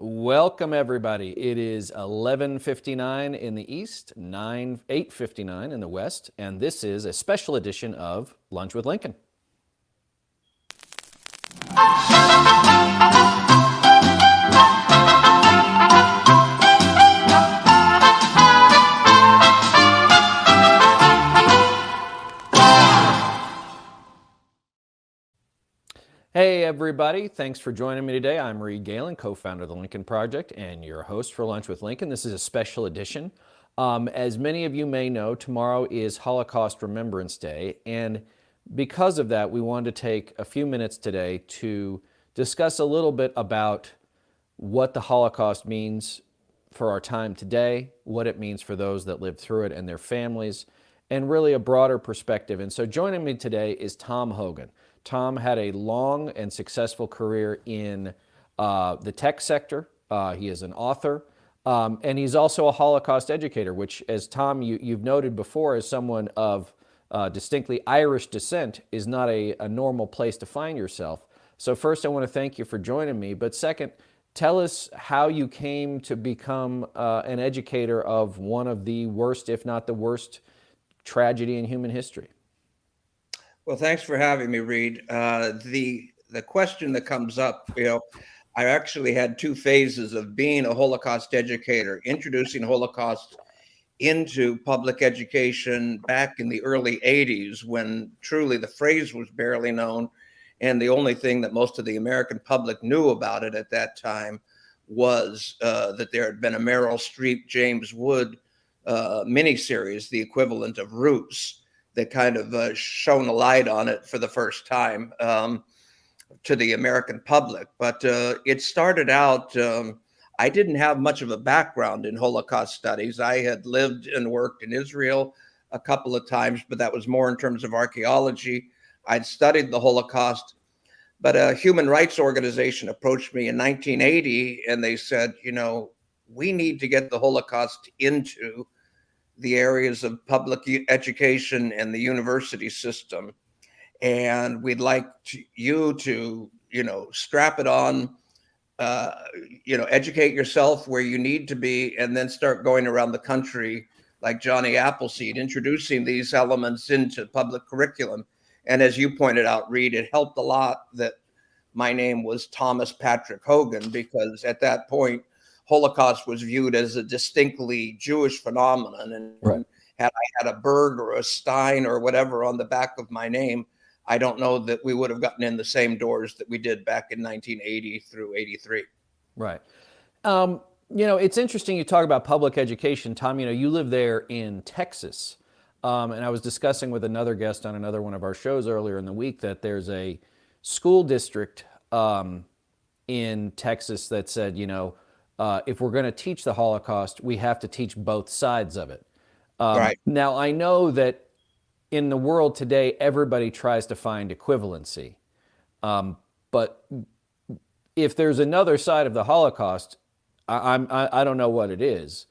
Welcome, everybody. It is 11:59 in the East, 8:59 in the West, and this is a special edition of Lunch with Lincoln. Hey, everybody. Thanks for joining me today. I'm Reed Galen, co-founder of the Lincoln Project and your host for Lunch with Lincoln. This is a special edition. As many of you may know, tomorrow is Holocaust Remembrance Day, and because of that, we wanted to take a few minutes today to discuss a little bit about what the Holocaust means for our time today, what it means for those that lived through it and their families, and really a broader perspective. And so joining me today is Tom Hogan. Tom had a long and successful career in the tech sector. He is an author, and he's also a Holocaust educator, which, as Tom, you've noted before, as someone of distinctly Irish descent, is not a normal place to find yourself. So first, I want to thank you for joining me. But second, tell us how you came to become an educator of one of the worst, if not the worst, tragedy in human history. Well, thanks for having me, Reed. The question that comes up, I actually had two phases of being a Holocaust educator, introducing Holocaust into public education back in the early 80s, when truly the phrase was barely known. And the only thing that most of the American public knew about it at that time was that there had been a Meryl Streep, James Wood miniseries, the equivalent of Roots, that kind of shone a light on it for the first time to the American public. But it started out, I didn't have much of a background in Holocaust studies. I had lived and worked in Israel a couple of times, but that was more in terms of archaeology. I'd studied the Holocaust, but a human rights organization approached me in 1980, and they said, we need to get the Holocaust into the areas of public education and the university system. And we'd like you to, strap it on, educate yourself where you need to be, and then start going around the country like Johnny Appleseed, introducing these elements into public curriculum. And as you pointed out, Reed, it helped a lot that my name was Thomas Patrick Hogan, because at that point, Holocaust was viewed as a distinctly Jewish phenomenon. And Right. Had I had a Berg or a Stein or whatever on the back of my name, I don't know that we would have gotten in the same doors that we did back in 1980 through 83. Right. It's interesting you talk about public education, Tom. You live there in Texas. And I was discussing with another guest on another one of our shows earlier in the week that there's a school district in Texas that said, if we're going to teach the Holocaust, we have to teach both sides of it. Right. Now, I know that in the world today, everybody tries to find equivalency. But if there's another side of the Holocaust, I don't know what it is.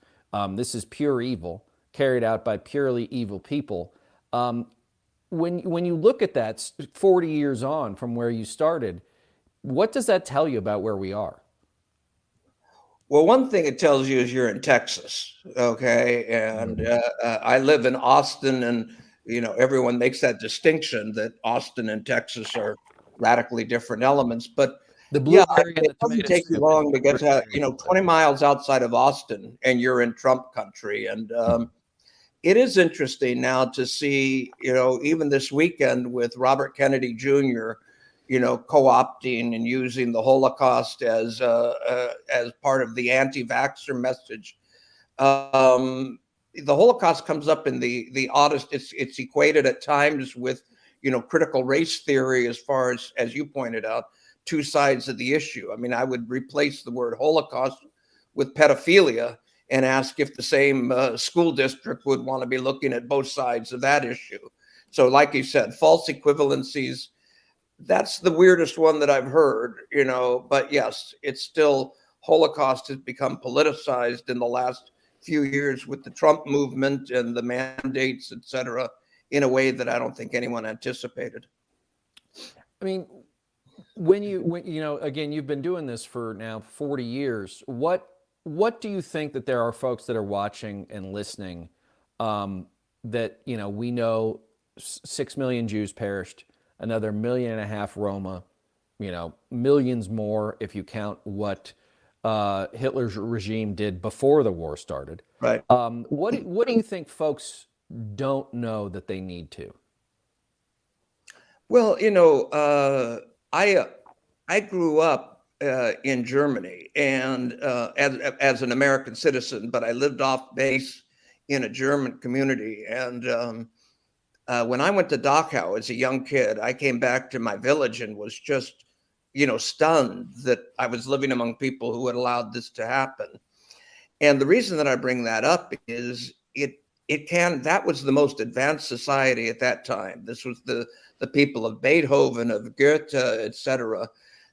This is pure evil carried out by purely evil people. When you look at that 40 years on from where you started, what does that tell you about where we are? Well, one thing it tells you is you're in Texas, okay? And I live in Austin, and everyone makes that distinction that Austin and Texas are radically different elements. But the blue area and it doesn't take you long to get to 20 miles outside of Austin, and you're in Trump country. And it is interesting now to see, even this weekend with Robert Kennedy Jr., co-opting and using the Holocaust as part of the anti-vaxxer message. The Holocaust comes up in the oddest. It's equated at times with, critical race theory, as far as you pointed out, two sides of the issue. I mean, I would replace the word Holocaust with pedophilia and ask if the same school district would want to be looking at both sides of that issue. So, like you said, false equivalencies. That's the weirdest one that I've heard, but yes, it's still, Holocaust has become politicized in the last few years with the Trump movement and the mandates, et cetera, in a way that I don't think anyone anticipated. I mean, when you know, again, you've been doing this for now 40 years. What do you think that there are folks that are watching and listening, that, you know, we know 6 million Jews perished, another 1.5 million Roma, you know, millions more if you count what Hitler's regime did before the war started. Right. What do you think folks don't know that they need to? Well, I grew up in Germany, and as an American citizen, but I lived off base in a German community. And when I went to Dachau as a young kid, I came back to my village and was just, stunned that I was living among people who had allowed this to happen. And the reason that I bring that up is that was the most advanced society at that time. This was the people of Beethoven, of Goethe, etc.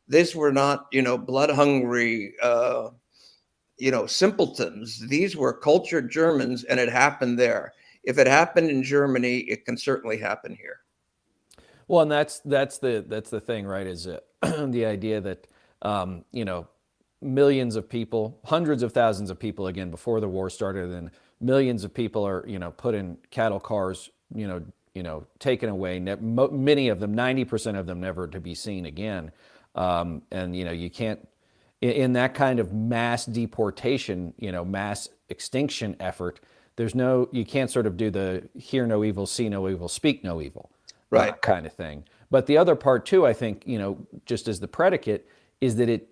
These were not, blood hungry, simpletons. These were cultured Germans, and it happened there. If it happened in Germany, it can certainly happen here. Well, and that's the thing, right? Is the idea that millions of people, hundreds of thousands of people, again before the war started, and millions of people are put in cattle cars, taken away. Many of them, 90% of them, never to be seen again. And you can't, in that kind of mass deportation, mass extinction effort. You can't sort of do the hear no evil, see no evil, speak no evil, right, kind of thing. But the other part too, I think, just as the predicate, is that it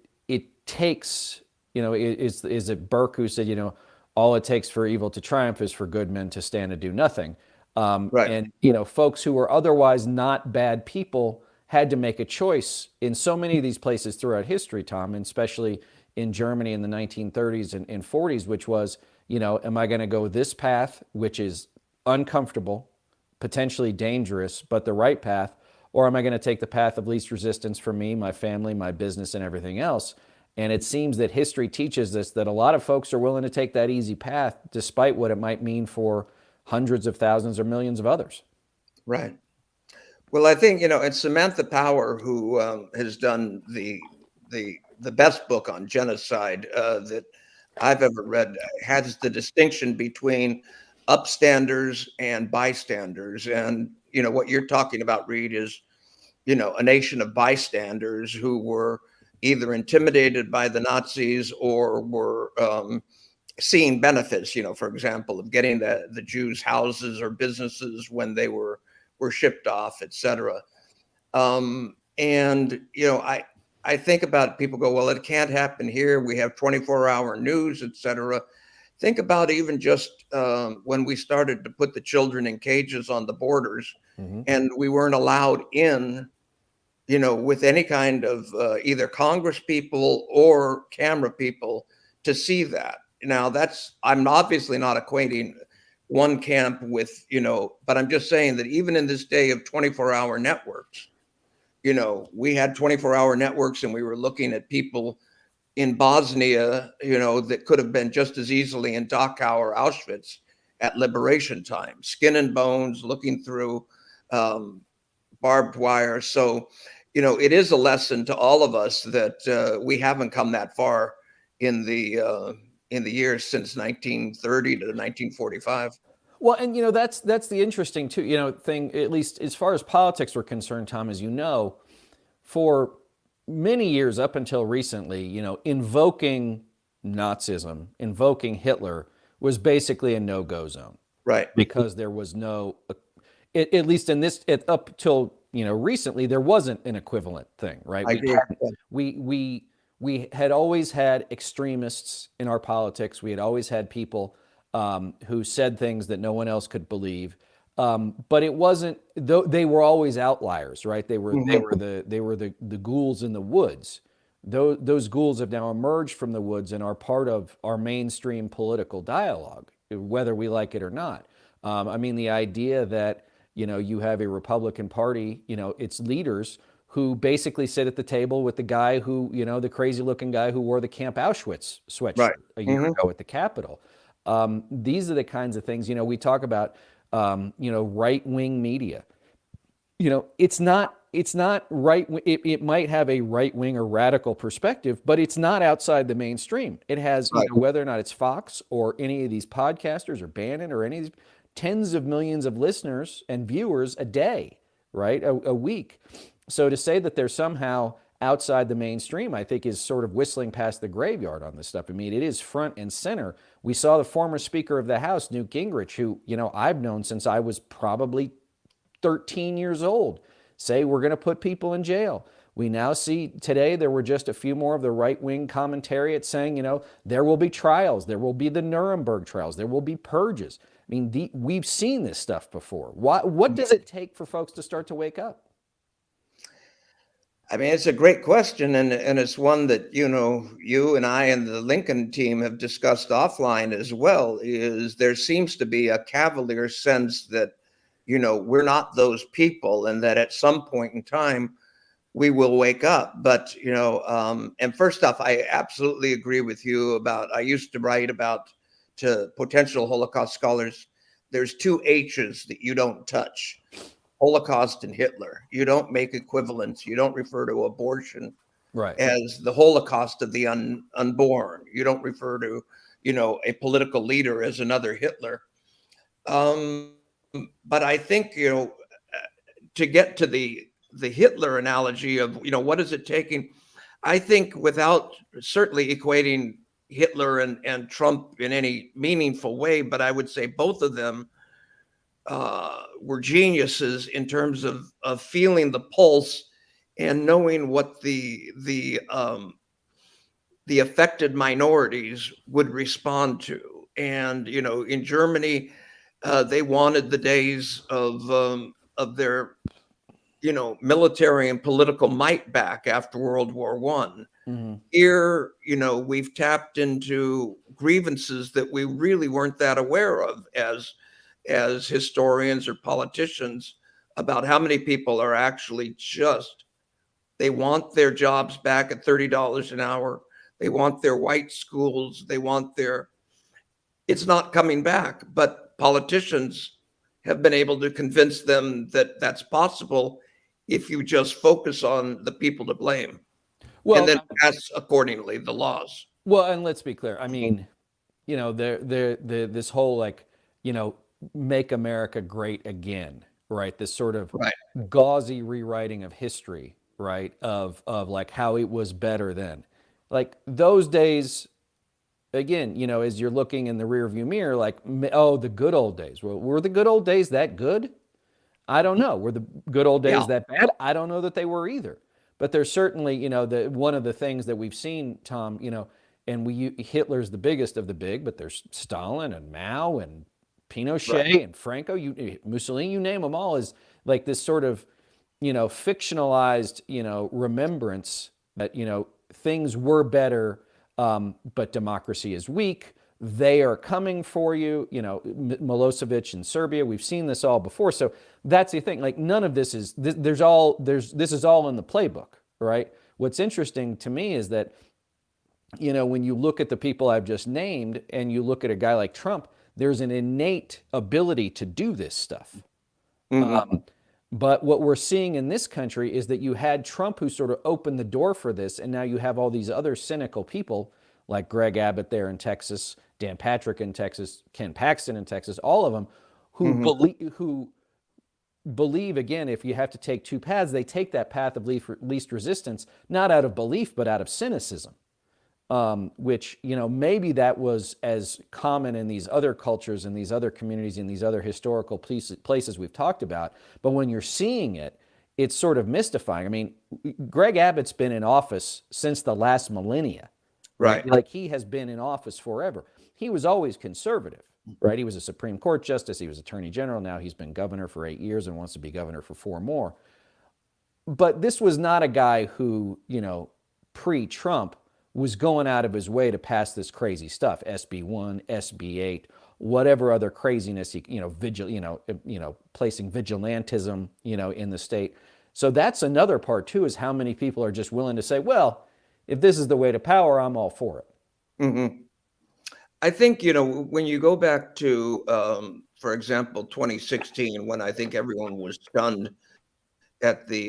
takes, is it Burke who said, all it takes for evil to triumph is for good men to stand and do nothing. Right. And, folks who were otherwise not bad people had to make a choice in so many of these places throughout history, Tom, and especially in Germany in the 1930s and 40s, which was, am I going to go this path, which is uncomfortable, potentially dangerous, but the right path, or am I going to take the path of least resistance for me, my family, my business, and everything else? And it seems that history teaches us that a lot of folks are willing to take that easy path, despite what it might mean for hundreds of thousands or millions of others. Right. Well, I think, it's Samantha Power who has done the best book on genocide that I've ever read, has the distinction between upstanders and bystanders. And, what you're talking about, Reed, is, a nation of bystanders who were either intimidated by the Nazis or were seeing benefits, for example, of getting the Jews houses or businesses when they were shipped off, etc. And, I think about people go, well, it can't happen here. We have 24-hour news, etc. Think about even just when we started to put the children in cages on the borders, and we weren't allowed in, with any kind of either Congress people or camera people to see that. Now I'm obviously not equating one camp with, but I'm just saying that even in this day of 24-hour networks, we had 24-hour networks, and we were looking at people in Bosnia, that could have been just as easily in Dachau or Auschwitz at liberation time, skin and bones, looking through barbed wire. So, it is a lesson to all of us that we haven't come that far in the years since 1930 to 1945. Well, and that's the interesting too, thing, at least as far as politics were concerned, Tom, as you know, for many years up until recently, invoking Nazism, invoking Hitler was basically a no-go zone. Right. Because there was no, at least in this, up till, recently, there wasn't an equivalent thing, right? We had always had extremists in our politics. We had always had people who said things that no one else could believe. But it wasn't, they were always outliers, right? They were the ghouls in the woods. Those ghouls have now emerged from the woods and are part of our mainstream political dialogue, whether we like it or not. I mean, the idea that, you have a Republican Party, its leaders who basically sit at the table with the guy who, the crazy looking guy who wore the Camp Auschwitz sweatshirt a year ago at the Capitol. These are the kinds of things, we talk about, right-wing media. It's not it's not right. It might have a right wing or radical perspective, but it's not outside the mainstream. It has, Right. whether or not it's Fox or any of these podcasters or Bannon or any of these, tens of millions of listeners and viewers a day, right? A week. So to say that they're somehow outside the mainstream, I think is sort of whistling past the graveyard on this stuff. I mean, it is front and center. We saw the former Speaker of the House, Newt Gingrich, who, I've known since I was probably 13 years old, say we're going to put people in jail. We now see today there were just a few more of the right-wing commentariat saying, there will be trials, there will be the Nuremberg trials, there will be purges. I mean, we've seen this stuff before. What does it take for folks to start to wake up? I mean, it's a great question, and it's one that, you and I and the Lincoln team have discussed offline as well, is there seems to be a cavalier sense that, we're not those people, and that at some point in time we will wake up. But, and first off, I absolutely agree with you I used to write about to potential Holocaust scholars, there's two H's that you don't touch: Holocaust and Hitler. You don't make equivalents. You don't refer to abortion Right. as the Holocaust of the unborn. You don't refer to, a political leader as another Hitler. But I think, to get to the Hitler analogy of, what is it taking? I think, without certainly equating Hitler and Trump in any meaningful way, but I would say both of them were geniuses in terms of feeling the pulse and knowing what the affected minorities would respond to. And, in Germany, they wanted the days of their, military and political might back after World War I. Mm-hmm. Here, we've tapped into grievances that we really weren't that aware of as historians or politicians, about how many people are actually they want their jobs back at $30 an hour. They want their white schools. They want it's not coming back, but politicians have been able to convince them that that's possible if you just focus on the people to blame. Well, and then pass accordingly the laws. Well, and let's be clear. I mean, this whole make America great again, right? This sort of gauzy rewriting of history, right? Of like how it was better then. Like those days, again, as you're looking in the rearview mirror, like, oh, the good old days. Well, were the good old days that good? I don't know. Were the good old days that bad? I don't know that they were either. But there's certainly, one of the things that we've seen, Tom, and Hitler's the biggest of the big, but there's Stalin and Mao and Pinochet and Franco, Mussolini, you name them all, is like this sort of, fictionalized, remembrance that, things were better, but democracy is weak. They are coming for you, Milosevic in Serbia. We've seen this all before. So that's the thing. Like none of this is, this is all in the playbook, right? What's interesting to me is that, when you look at the people I've just named and you look at a guy like Trump, there's an innate ability to do this stuff. Mm-hmm. But what we're seeing in this country is that you had Trump who sort of opened the door for this, and now you have all these other cynical people like Greg Abbott there in Texas, Dan Patrick in Texas, Ken Paxton in Texas, all of them who believe, again, if you have to take two paths, they take that path of least resistance, not out of belief, but out of cynicism. Which, maybe that was as common in these other cultures, in these other communities, in these other historical places we've talked about. But when you're seeing it, it's sort of mystifying. I mean, Greg Abbott's been in office since the last millennia. Right. Like he has been in office forever. He was always conservative, right? He was a Supreme Court justice. He was Attorney General. Now he's been governor for 8 years and wants to be governor for 4 more. But this was not a guy who, pre-Trump was going out of his way to pass this crazy stuff, SB 1, SB 8, whatever other craziness, placing vigilantism, in the state. So that's another part too, is how many people are just willing to say, well, if this is the way to power, I'm all for it. Mm-hmm. I think, when you go back to, for example, 2016, when I think everyone was stunned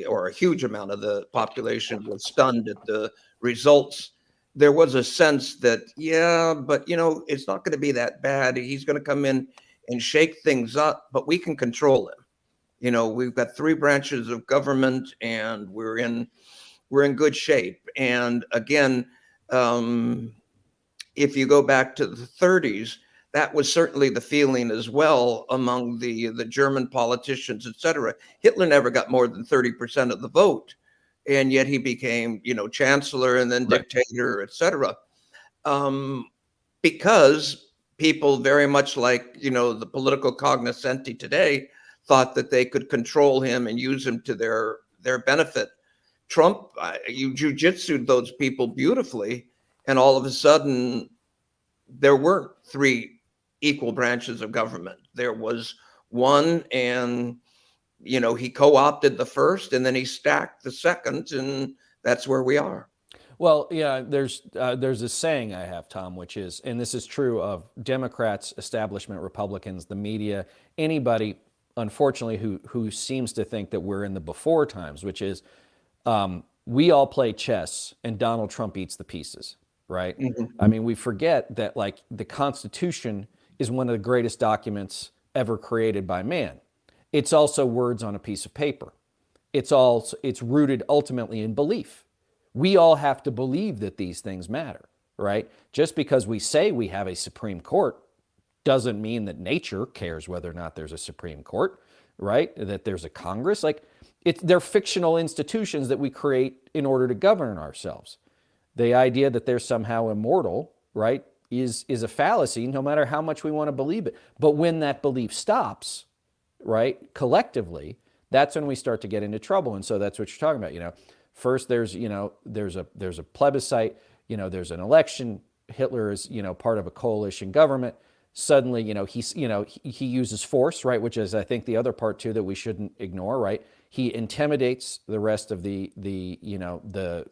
or a huge amount of the population was stunned at the results, there was a sense that, yeah, but it's not going to be that bad. He's going to come in and shake things up, but we can control him. We've got three branches of government, and we're in good shape. And again, if you go back to the 30s, that was certainly the feeling as well among the German politicians, et cetera. Hitler never got more than 30% of the vote, and yet he became, chancellor and then dictator, et cetera. Because people very much like, the political cognoscenti today thought that they could control him and use him to their benefit. Trump, you jujitsu'd those people beautifully, and all of a sudden there weren't three equal branches of government. There was one, and he co-opted the first, and then he stacked the second, and that's where we are. Well, yeah, there's a saying I have, Tom, which is, and this is true of Democrats, establishment, Republicans, the media, anybody, unfortunately, who seems to think that we're in the before times, which is we all play chess and Donald Trump eats the pieces, right? Mm-hmm. I mean, we forget that like the Constitution is one of the greatest documents ever created by man. It's also words on a piece of paper. It's rooted ultimately in belief. We all have to believe that these things matter, right? Just because we say we have a Supreme Court doesn't mean that nature cares whether or not there's a Supreme Court, right? That there's a Congress. Like, they're fictional institutions that we create in order to govern ourselves. The idea that they're somehow immortal, right, is a fallacy, no matter how much we want to believe it. But when that belief stops, right, collectively, that's when we start to get into trouble. And so that's what you're talking about. First there's a plebiscite, there's an election. Hitler is, part of a coalition government. Suddenly, he uses force, right, which is, I think, the other part too that we shouldn't ignore, right? He intimidates the rest of the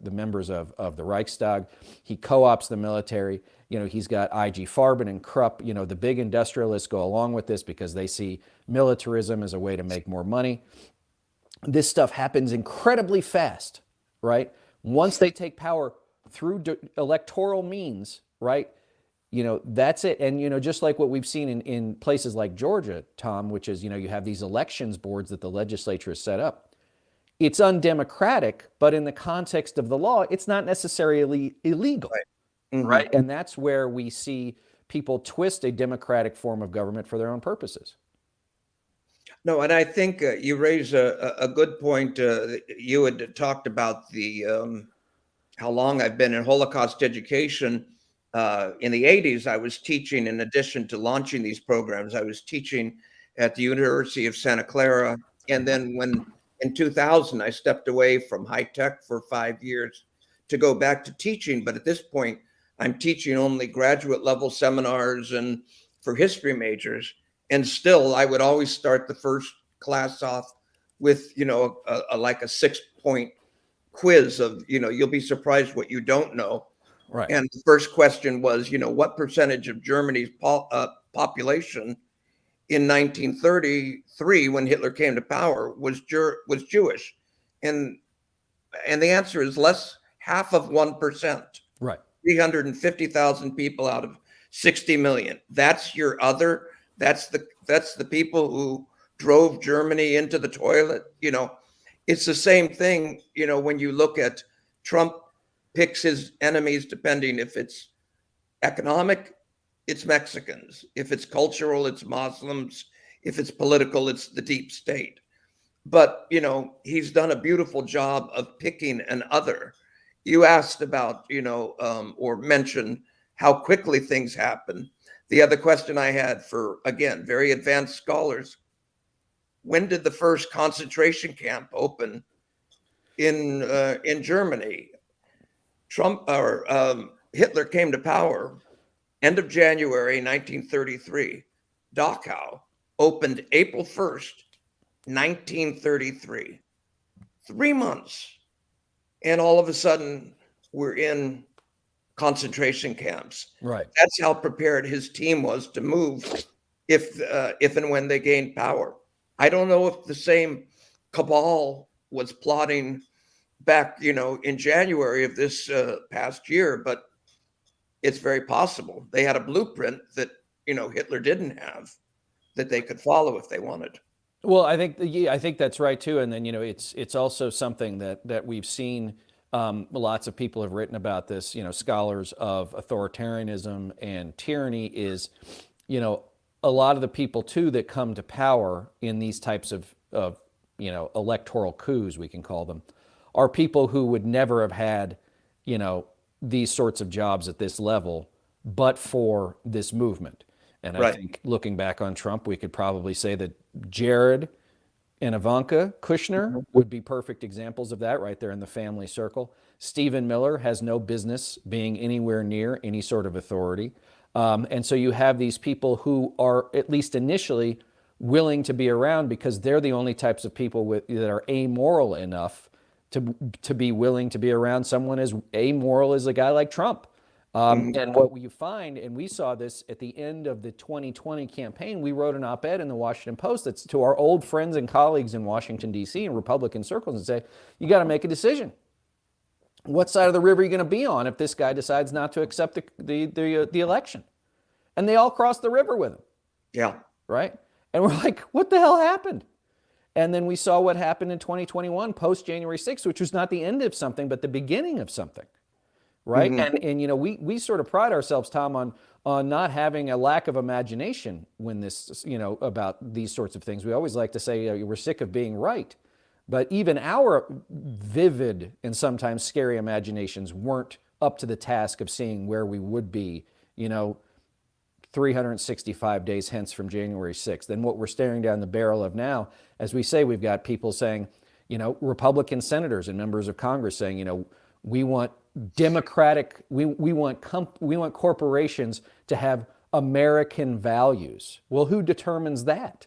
members of the Reichstag. He co-ops the military. He's got IG Farben and Krupp. The big industrialists go along with this because they see militarism as a way to make more money. This stuff happens incredibly fast, right? Once they take power through electoral means, right? That's it. And, just like what we've seen in places like Georgia, Tom, which is, you have these elections boards that the legislature has set up. It's undemocratic, but in the context of the law, it's not necessarily illegal, right? Mm-hmm. Right? And that's where we see people twist a democratic form of government for their own purposes. No, and I think you raise a good point. You had talked about how long I've been in Holocaust education. In the 80s, I was teaching, in addition to launching these programs, I was teaching at the University of Santa Clara. And then in 2000, I stepped away from high tech for 5 years to go back to teaching. But at this point, I'm teaching only graduate level seminars and for history majors. And still, I would always start the first class off with, like a 6-point quiz of, you'll be surprised what you don't know. Right. And the first question was, what percentage of Germany's population in 1933, when Hitler came to power, was Jewish? And the answer is half of 1%. Right. 350,000 people out of 60 million. That's your other. That's the people who drove Germany into the toilet. It's the same thing. When you look at Trump, picks his enemies depending if it's economic, it's Mexicans. If it's cultural, it's Muslims. If it's political, it's the deep state. But, he's done a beautiful job of picking an other. You asked about, or mentioned how quickly things happen. The other question I had for, again, very advanced scholars, when did the first concentration camp open in Germany? Hitler came to power end of January 1933. Dachau opened April 1st, 1933. 3 months. And all of a sudden, we're in concentration camps. Right. That's how prepared his team was to move if and when they gained power. I don't know if the same cabal was plotting back, in January of this past year, but it's very possible they had a blueprint that, Hitler didn't have, that they could follow if they wanted. Well, I think that's right too. And then, it's also something that we've seen. Lots of people have written about this. Scholars of authoritarianism and tyranny is, a lot of the people too that come to power in these types of electoral coups, we can call them, are people who would never have had, these sorts of jobs at this level, but for this movement. And I think looking back on Trump, we could probably say that Jared and Ivanka Kushner would be perfect examples of that right there in the family circle. Stephen Miller has no business being anywhere near any sort of authority. And so you have these people who are, at least initially, willing to be around because they're the only types of people that are amoral enough to be willing to be around someone as amoral as a guy like Trump. And what you find, and we saw this at the end of the 2020 campaign, we wrote an op-ed in the Washington Post that's to our old friends and colleagues in Washington, D.C. and Republican circles and say, you got to make a decision. What side of the river are you going to be on if this guy decides not to accept the election? And they all crossed the river with him. Yeah. Right? And we're like, what the hell happened? And then we saw what happened in 2021 post January 6th, which was not the end of something, but the beginning of something. Right. And we sort of pride ourselves, Tom, on not having a lack of imagination when this, about these sorts of things. We always like to say we're sick of being right. But even our vivid and sometimes scary imaginations weren't up to the task of seeing where we would be, 365 days hence from January 6th. And what we're staring down the barrel of now, as we say, we've got people saying, Republican senators and members of Congress saying, we want democratic, we want corporations to have American values. Well, who determines that?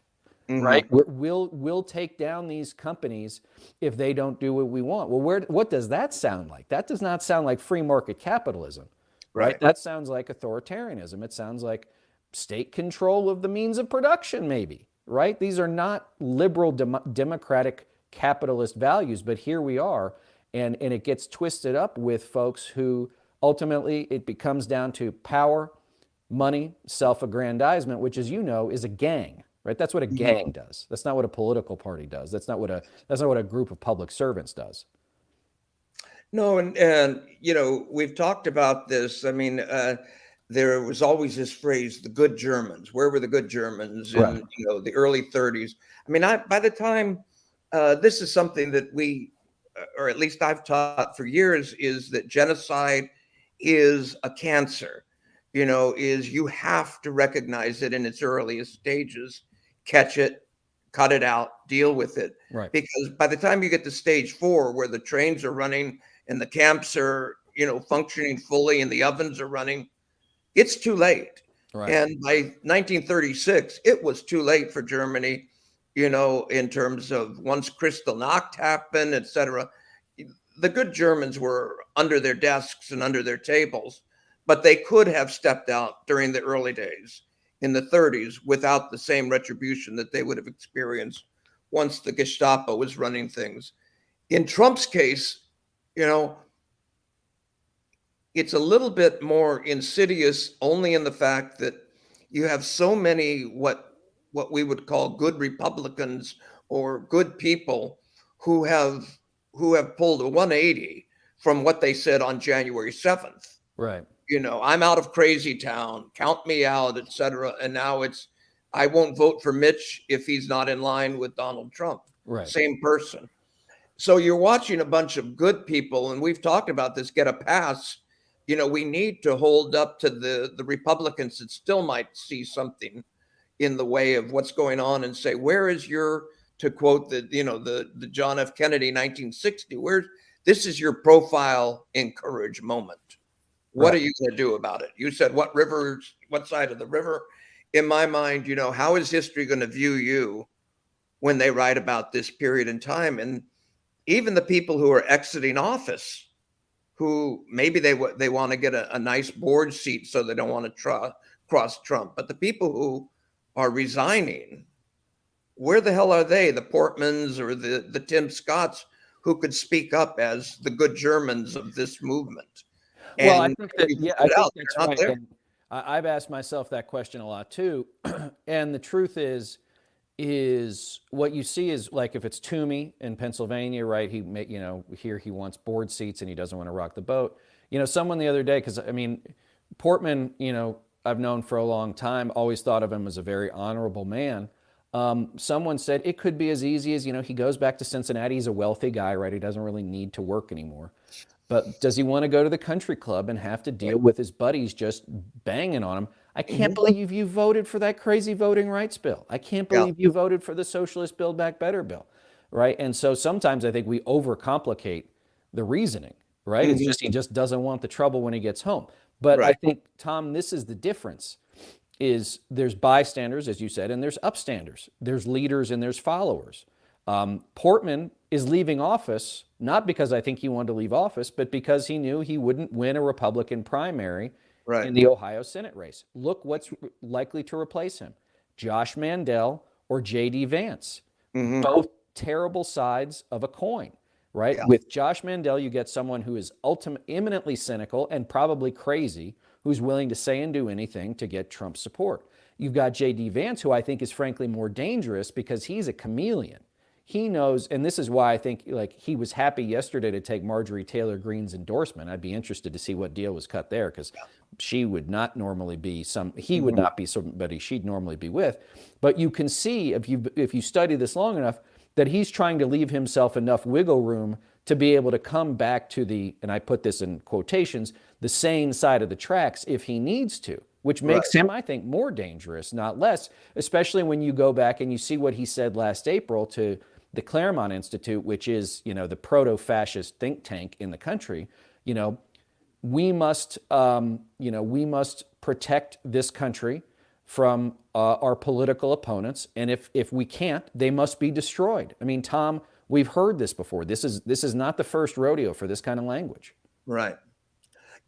Right? We'll take down these companies if they don't do what we want. Well, what does that sound like? That does not sound like free market capitalism, right? That sounds like authoritarianism. It sounds like state control of the means of production, maybe, right? These are not liberal democratic capitalist values, but here we are. And it gets twisted up with folks who ultimately it becomes down to power, money, self-aggrandizement, which, as you know, is a gang, right? That's what a gang does. That's not what a political party does. That's not what a group of public servants does. No, and we've talked about this. I mean, there was always this phrase, the good Germans. Where were the good Germans in the early 30s? I mean, by the time this is something that we, or at least I've taught for years, is that genocide is a cancer, is you have to recognize it in its earliest stages, catch it, cut it out, deal with it. Right. Because by the time you get to stage 4, where the trains are running and the camps are, functioning fully and the ovens are running, it's too late. Right. And by 1936, it was too late for Germany, in terms of once Kristallnacht happened, et cetera. The good Germans were under their desks and under their tables, but they could have stepped out during the early days in the 30s without the same retribution that they would have experienced once the Gestapo was running things. In Trump's case, it's a little bit more insidious only in the fact that you have so many what we would call good Republicans or good people who have pulled a 180 from what they said on January 7th. Right. I'm out of crazy town, count me out, et cetera. And now it's, I won't vote for Mitch if he's not in line with Donald Trump. Right. Same person. So you're watching a bunch of good people, and we've talked about this, get a pass. We need to hold up to the Republicans that still might see something in the way of what's going on and say, where is your, to quote the John F. Kennedy 1960, this is your profile in courage moment. What are you going to do about it? You said what side of the river? In my mind, how is history going to view you when they write about this period in time? And even the people who are exiting office, who maybe they want to get a nice board seat so they don't want to cross Trump, but the people who are resigning, where the hell are they? The Portmans or the Tim Scotts who could speak up as the good Germans of this movement. Well, I And think that, you yeah, put I it think out, that's they're not right. there. And I've asked myself that question a lot too. And the truth is what you see is like if it's Toomey in Pennsylvania, right? He may, here he wants board seats and he doesn't want to rock the boat. Someone the other day, because I mean, Portman, I've known for a long time, always thought of him as a very honorable man. Someone said it could be as easy as, he goes back to Cincinnati. He's a wealthy guy, right? He doesn't really need to work anymore. But does he want to go to the country club and have to deal with his buddies just banging on him? I can't believe you voted for that crazy voting rights bill. I can't Yeah. believe you voted for the socialist Build Back Better bill, right? And so sometimes I think we overcomplicate the reasoning, right? It's just he just doesn't want the trouble when he gets home. But I Right. think, Tom, this is the difference, is there's bystanders, as you said, and there's upstanders. There's leaders and there's followers. Portman is leaving office, not because I think he wanted to leave office, but because he knew he wouldn't win a Republican primary Right. in the Ohio Senate race. Look what's likely to replace him: Josh Mandel or J.D. Vance. Both terrible sides of a coin, right? Yeah. With Josh Mandel, you get someone who is imminently cynical and probably crazy, who's willing to say and do anything to get Trump's support. You've got J.D. Vance, who I think is frankly more dangerous because he's a chameleon. He knows, and this is why I think he was happy yesterday to take Marjorie Taylor Greene's endorsement. I'd be interested to see what deal was cut there, because she would not normally be he would not be somebody she'd normally be with. But you can see, if you study this long enough, that he's trying to leave himself enough wiggle room to be able to come back to and I put this in quotations, the sane side of the tracks if he needs to, which makes him, I think, more dangerous, not less, especially when you go back and you see what he said last April to the Claremont Institute, which is, the proto-fascist think tank in the country. We must protect this country from our political opponents, and if we can't, they must be destroyed. I mean, Tom, we've heard this before. This is not the first rodeo for this kind of language. Right.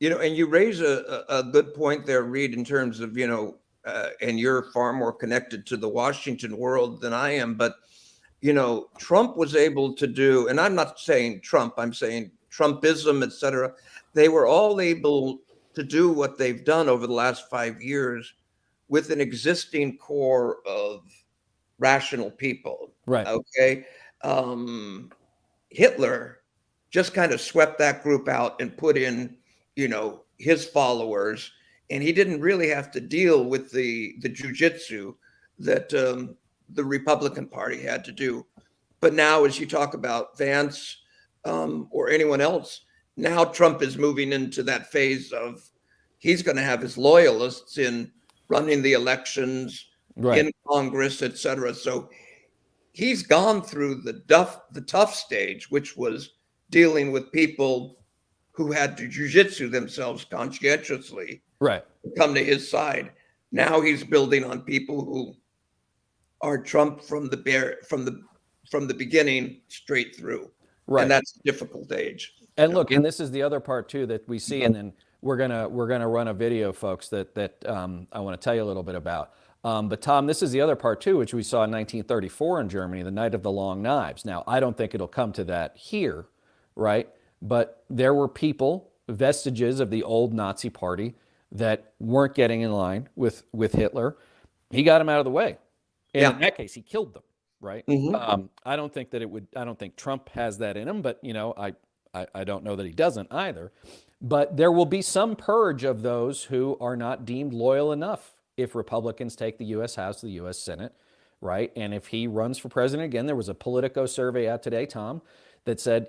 And you raise a good point there, Reed, in terms of, and you're far more connected to the Washington world than I am, but Trump was able to do, and I'm not saying Trump, I'm saying Trumpism, et cetera. They were all able to do what they've done over the last 5 years with an existing core of rational people. Right. Okay. Hitler just kind of swept that group out and put in, his followers, and he didn't really have to deal with the jujitsu that the Republican Party had to do. But now, as you talk about Vance or anyone else, now Trump is moving into that phase of he's going to have his loyalists in running the elections, in Congress, et cetera. So he's gone through the tough stage, which was dealing with people who had to jujitsu themselves conscientiously to come to his side. Now he's building on people who are Trump from the beginning straight through. Right. And that's a difficult age. And look, and this is the other part too that we see, and then we're gonna run a video, folks, that I want to tell you a little bit about. But Tom, this is the other part too, which we saw in 1934 in Germany, the Night of the Long Knives. Now, I don't think it'll come to that here, right? But there were people, vestiges of the old Nazi party, that weren't getting in line with Hitler. He got him out of the way. And in that case, he killed them, right? I don't think Trump has that in him, but I don't know that he doesn't either. But there will be some purge of those who are not deemed loyal enough if Republicans take the U.S. House, the U.S. Senate, right? And if he runs for president again, there was a Politico survey out today, Tom, that said,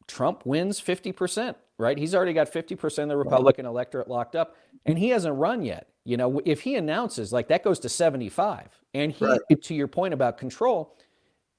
Trump wins 50%, right? He's already got 50% of the Republican electorate locked up, and he hasn't run yet. If he announces, that goes to 75. And he, to your point about control,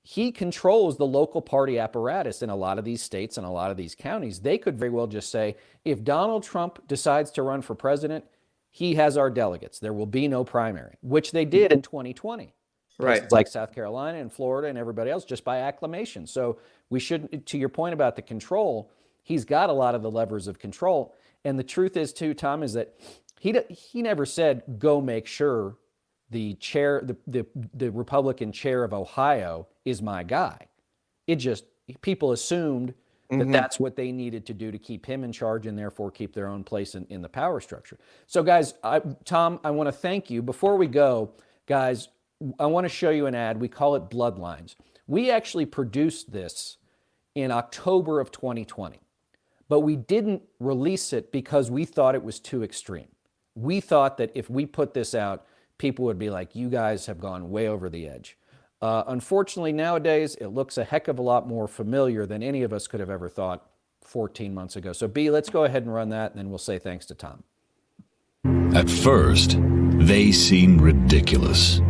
he controls the local party apparatus in a lot of these states and a lot of these counties. They could very well just say, if Donald Trump decides to run for president, he has our delegates. There will be no primary, which they did in 2020. Places like South Carolina and Florida and everybody else, just by acclamation. So we shouldn't, to your point about the control, he's got a lot of the levers of control. And the truth is too, Tom, is that he never said, go make sure the chair, the Republican chair of Ohio is my guy. people assumed that that's what they needed to do to keep him in charge and therefore keep their own place in the power structure. So guys, Tom, I want to thank you. Before we go, guys, I want to show you an ad. We call it Bloodlines. We actually produced this in October of 2020, but we didn't release it because we thought it was too extreme. We thought that if we put this out, people would be like, you guys have gone way over the edge. Unfortunately, nowadays, it looks a heck of a lot more familiar than any of us could have ever thought 14 months ago. So B, let's go ahead and run that, and then we'll say thanks to Tom. At first, they seem ridiculous.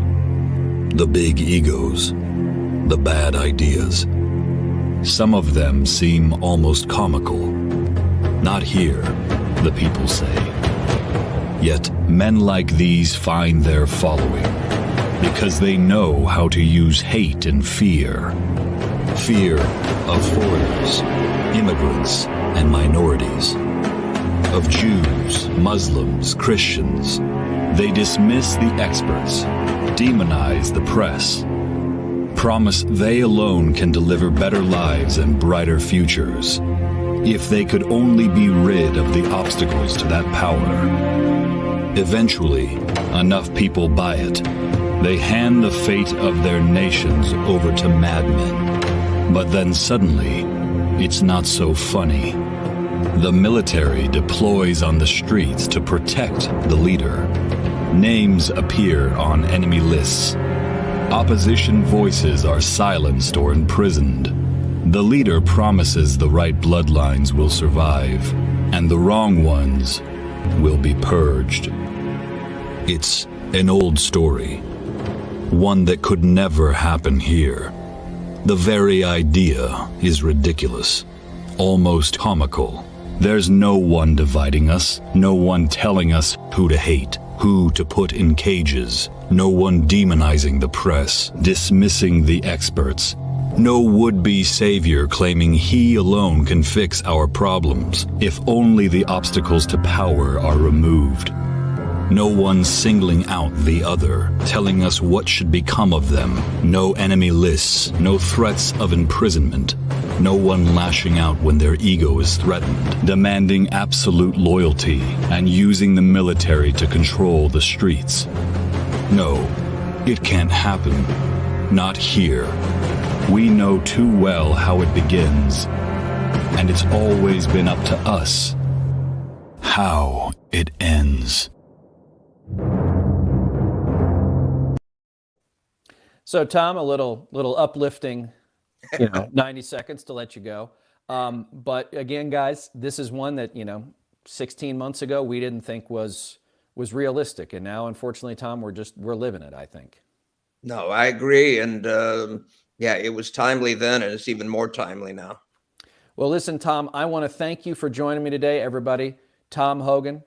The big egos, the bad ideas. Some of them seem almost comical. Not here, the people say. Yet men like these find their following because they know how to use hate and fear. Fear of foreigners, immigrants, and minorities. Of Jews, Muslims, Christians. They dismiss the experts, demonize the press, promise they alone can deliver better lives and brighter futures. If they could only be rid of the obstacles to that power. Eventually, enough people buy it. They hand the fate of their nations over to madmen. But then suddenly, it's not so funny. The military deploys on the streets to protect the leader. Names appear on enemy lists. Opposition voices are silenced or imprisoned. The leader promises the right bloodlines will survive, and the wrong ones will be purged. It's an old story, one that could never happen here. The very idea is ridiculous, almost comical. There's no one dividing us, no one telling us who to hate, who to put in cages, no one demonizing the press, dismissing the experts. No would-be savior claiming he alone can fix our problems, if only the obstacles to power are removed. No one singling out the other, telling us what should become of them. No enemy lists, no threats of imprisonment. No one lashing out when their ego is threatened, demanding absolute loyalty and using the military to control the streets. No, it can't happen. Not here. We know too well how it begins, and it's always been up to us how it ends. So Tom, a little uplifting, 90 seconds to let you go. But again, guys, this is one that, 16 months ago, we didn't think was realistic. And now, unfortunately, Tom, we're living it, I think. No, I agree. And yeah, it was timely then, and it's even more timely now. Well, listen, Tom, I want to thank you for joining me today, everybody. Tom Hogan,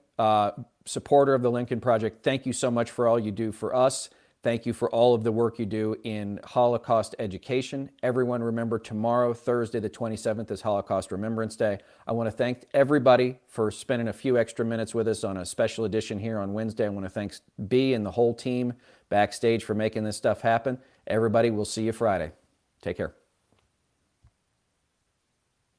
supporter of the Lincoln Project, thank you so much for all you do for us. Thank you for all of the work you do in Holocaust education. Everyone, remember, tomorrow, Thursday the 27th, is Holocaust Remembrance Day. I want to thank everybody for spending a few extra minutes with us on a special edition here on Wednesday. I want to thank B and the whole team backstage for making this stuff happen. Everybody, we'll see you Friday. Take care.